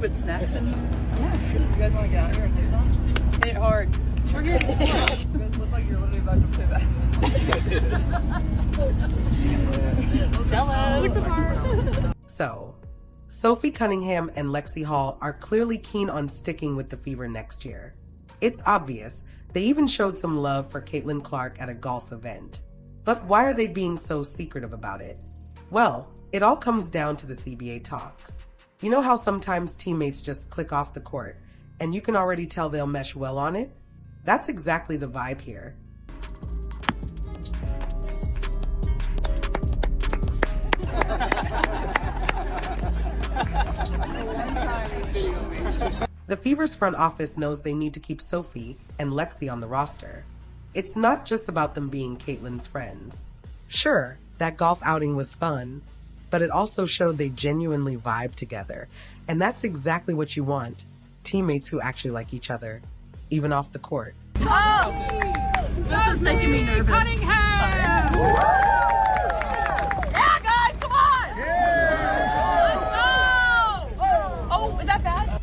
With snacks in here? Yeah. You guys want to get out here and do something? Hit it hard. We're here. You guys look like you're literally about to play basketball. So, Sophie Cunningham and Lexie Hull are clearly keen on sticking with the Fever next year. It's obvious. They even showed some love for Caitlin Clark at a golf event. But why are they being so secretive about it? Well, it all comes down to the CBA talks. You know how sometimes teammates just click off the court, and you can already tell they'll mesh well on it? That's exactly the vibe here. The Fever's front office knows they need to keep Sophie and Lexie on the roster. It's not just about them being Caitlin's friends. Sure, that golf outing was fun, but it also showed they genuinely vibe together. And that's exactly what you want. Teammates who actually like each other, even off the court. Oh! This is making me nervous. Cunningham! Yeah, guys, come on! Yeah! Let's go! Oh, is that bad?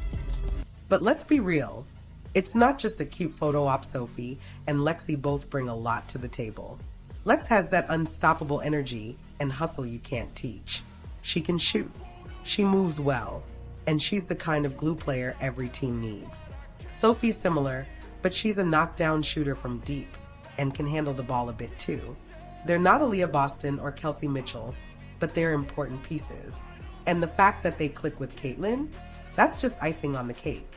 But let's be real. It's not just a cute photo op. Sophie and Lexie both bring a lot to the table. Lex has that unstoppable energy and hustle you can't teach. She can shoot, she moves well, and she's the kind of glue player every team needs. Sophie's similar, but she's a knockdown shooter from deep and can handle the ball a bit too. They're not Aaliyah Boston or Kelsey Mitchell, but they're important pieces. And the fact that they click with Caitlin, that's just icing on the cake.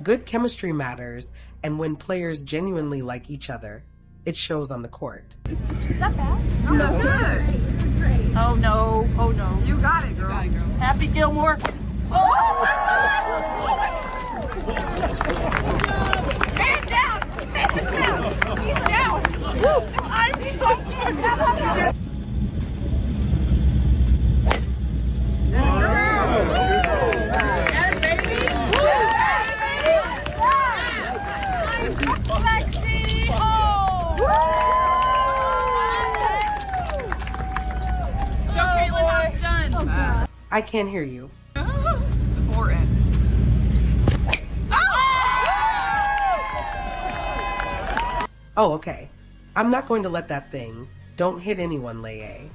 Good chemistry matters, and when players genuinely like each other, it shows on the court. Is that bad? No, good. Oh no, oh no. You got it, girl. Happy Gilmore. Oh! Man down! Man down! He's down! I'm so sorry. Yeah, baby! Lexie Hull! Show Caitlin how it's done. I can't hear you. It's important. Oh, okay. I'm not going to let that thing. Don't hit anyone, Leye.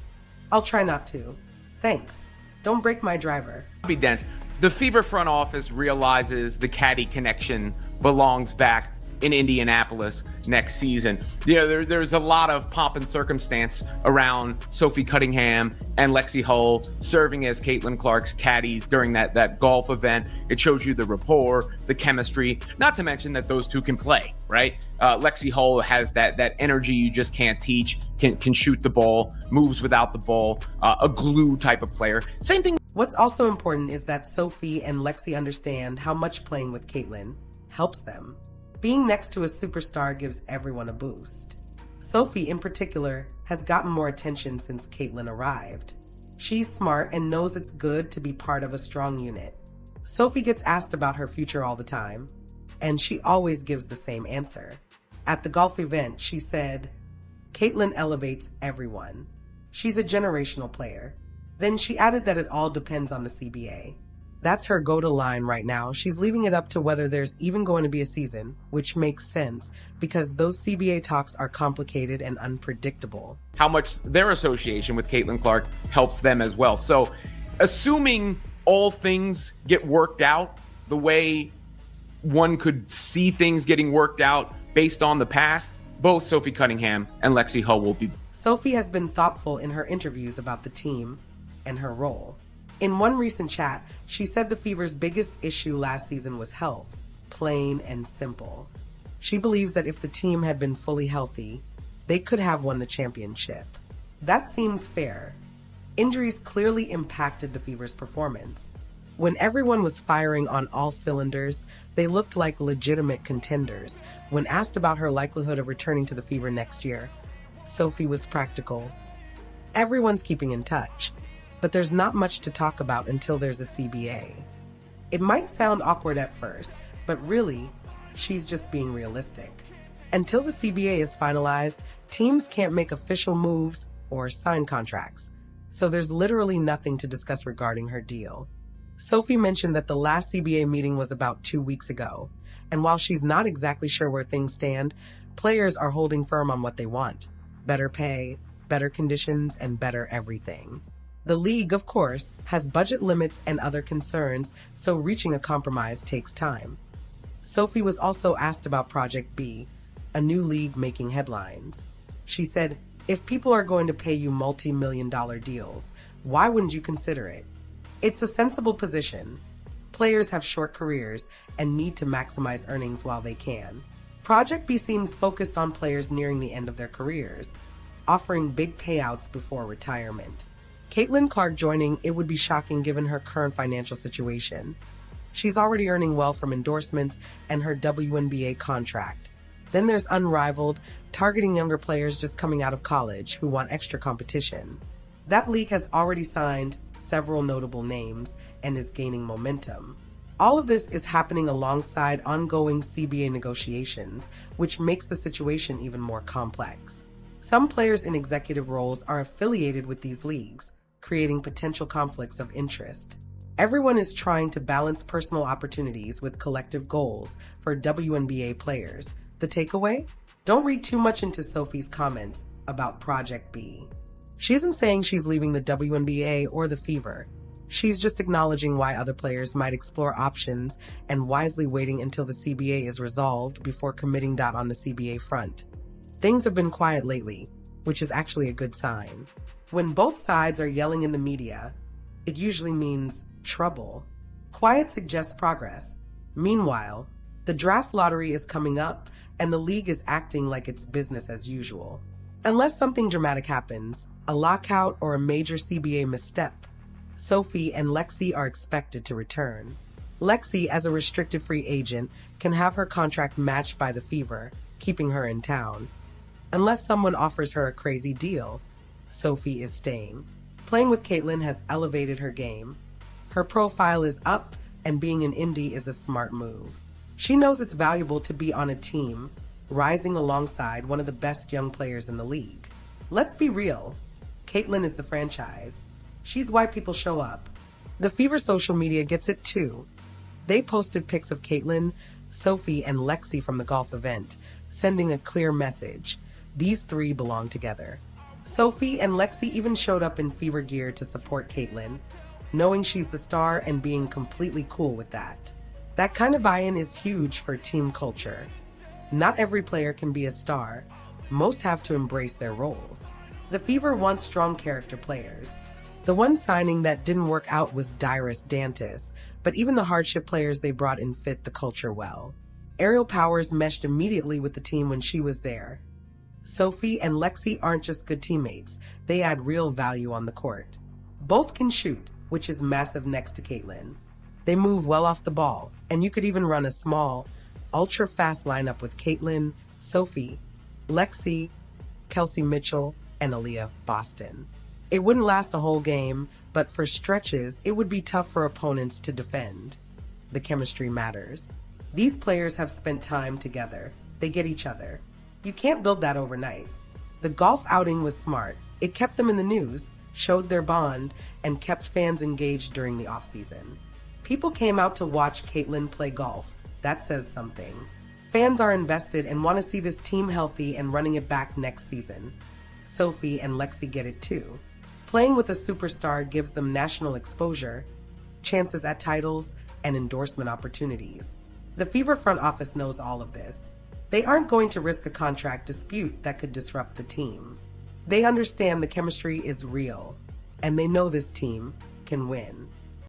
I'll try not to. Thanks. Don't break my driver. Be dense. The Fever front office realizes the caddy connection belongs back in Indianapolis next season. You know, there's a lot of pomp and circumstance around Sophie Cunningham and Lexie Hull serving as Caitlin Clark's caddies during that golf event. It shows you the rapport, the chemistry, not to mention that those two can play, right? Lexie Hull has that energy you just can't teach, can shoot the ball, moves without the ball, a glue type of player. Same thing. What's also important is that Sophie and Lexie understand how much playing with Caitlin helps them. Being next to a superstar gives everyone a boost. Sophie, in particular, has gotten more attention since Caitlin arrived. She's smart and knows it's good to be part of a strong unit. Sophie gets asked about her future all the time, and she always gives the same answer. At the golf event, she said, "Caitlin elevates everyone. She's a generational player." Then she added that it all depends on the CBA. That's her go-to line right now. She's leaving it up to whether there's even going to be a season, which makes sense because those CBA talks are complicated and unpredictable. How much their association with Caitlin Clark helps them as well. So assuming all things get worked out the way one could see things getting worked out based on the past, both Sophie Cunningham and Lexie Hull will be. Sophie has been thoughtful in her interviews about the team and her role. In one recent chat, she said the Fever's biggest issue last season was health, plain and simple. She believes that if the team had been fully healthy, they could have won the championship. That seems fair. Injuries clearly impacted the Fever's performance. When everyone was firing on all cylinders, they looked like legitimate contenders. When asked about her likelihood of returning to the Fever next year, Sophie was practical. Everyone's keeping in touch, but there's not much to talk about until there's a CBA. It might sound awkward at first, but really, she's just being realistic. Until the CBA is finalized, teams can't make official moves or sign contracts, so there's literally nothing to discuss regarding her deal. Sophie mentioned that the last CBA meeting was about 2 weeks ago, and while she's not exactly sure where things stand, players are holding firm on what they want: better pay, better conditions, and better everything. The league, of course, has budget limits and other concerns, so reaching a compromise takes time. Sophie was also asked about Project B, a new league making headlines. She said, "If people are going to pay you multi-million-dollar deals, why wouldn't you consider it? It's a sensible position. Players have short careers and need to maximize earnings while they can." Project B seems focused on players nearing the end of their careers, offering big payouts before retirement. Caitlin Clark joining, it would be shocking given her current financial situation. She's already earning well from endorsements and her WNBA contract. Then there's Unrivaled, targeting younger players just coming out of college who want extra competition. That league has already signed several notable names and is gaining momentum. All of this is happening alongside ongoing CBA negotiations, which makes the situation even more complex. Some players in executive roles are affiliated with these leagues, creating potential conflicts of interest. Everyone is trying to balance personal opportunities with collective goals for WNBA players. The takeaway? Don't read too much into Sophie's comments about Project B. She isn't saying she's leaving the WNBA or the Fever. She's just acknowledging why other players might explore options and wisely waiting until the CBA is resolved before committing on the CBA front. Things have been quiet lately, which is actually a good sign. When both sides are yelling in the media, it usually means trouble. Quiet suggests progress. Meanwhile, the draft lottery is coming up and the league is acting like it's business as usual. Unless something dramatic happens, a lockout or a major CBA misstep, Sophie and Lexie are expected to return. Lexie, as a restricted free agent, can have her contract matched by the Fever, keeping her in town. Unless someone offers her a crazy deal, Sophie is staying. Playing with Caitlin has elevated her game. Her profile is up, and being an indie is a smart move. She knows it's valuable to be on a team, rising alongside one of the best young players in the league. Let's be real. Caitlin is the franchise. She's why people show up. The Fever social media gets it too. They posted pics of Caitlin, Sophie, and Lexie from the golf event, sending a clear message. These three belong together. Sophie and Lexie even showed up in Fever gear to support Caitlin, knowing she's the star and being completely cool with that. That kind of buy-in is huge for team culture. Not every player can be a star. Most have to embrace their roles. The Fever wants strong character players. The one signing that didn't work out was Dyrus Dantas, but even the hardship players they brought in fit the culture well. Aerial Powers meshed immediately with the team when she was there. Sophie and Lexie aren't just good teammates, they add real value on the court. Both can shoot, which is massive next to Caitlin. They move well off the ball, and you could even run a small, ultra-fast lineup with Caitlin, Sophie, Lexie, Kelsey Mitchell, and Aaliyah Boston. It wouldn't last a whole game, but for stretches, it would be tough for opponents to defend. The chemistry matters. These players have spent time together. They get each other. You can't build that overnight. The golf outing was smart. It kept them in the news, showed their bond, and kept fans engaged during the offseason. People came out to watch Caitlin play golf. That says something. Fans are invested and want to see this team healthy and running it back next season. Sophie and Lexie get it too. Playing with a superstar gives them national exposure, chances at titles, and endorsement opportunities. The Fever front office knows all of this. They aren't going to risk a contract dispute that could disrupt the team. They understand the chemistry is real, and they know this team can win.